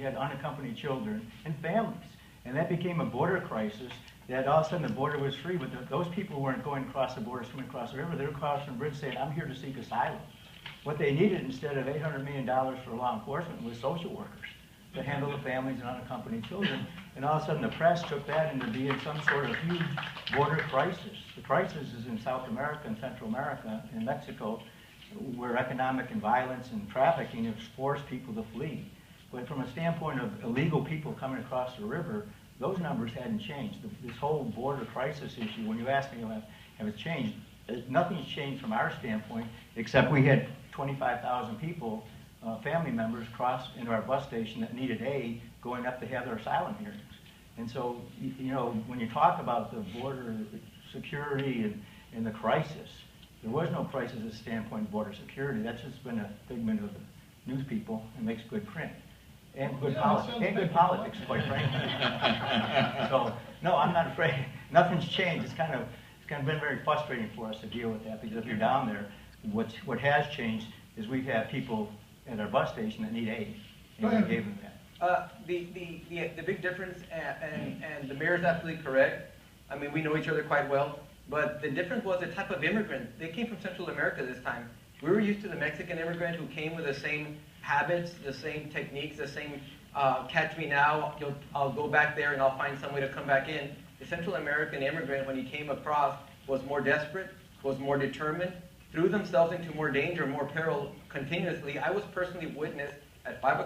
had unaccompanied children, and families. And that became a border crisis, that all of a sudden the border was free, but those people weren't going across the border, swimming across the river. They were crossing the bridge saying, I'm here to seek asylum. What they needed instead of $800 million for law enforcement was social workers to handle the families and unaccompanied children. And all of a sudden the press took that into being some sort of huge border crisis. The crisis is in South America and Central America and Mexico, where economic and violence and trafficking have forced people to flee. But from a standpoint of illegal people coming across the river, those numbers hadn't changed. This whole border crisis issue, when you ask me have it changed, nothing's changed from our standpoint, except we had 25,000 people, family members, cross into our bus station that needed aid going up to have their asylum hearings. And so, you know, when you talk about the border security and the crisis, there was no crisis at the standpoint of border security. That's just been a figment of the news people and makes good print. And good politics, quite frankly. So, no, I'm not afraid. Nothing's changed. It's kind of been very frustrating for us to deal with that, because if you're down there, what has changed is we've had people at our bus station that need aid, and we gave them that. The big difference, and the mayor's absolutely correct. I mean, we know each other quite well, but the difference was the type of immigrant. They came from Central America this time. We were used to the Mexican immigrant who came with the same habits, the same techniques, the same catch me now, I'll go back there and I'll find some way to come back in. The Central American immigrant, when he came across, was more desperate, was more determined, threw themselves into more danger, more peril continuously. I was personally witness at 5 o'clock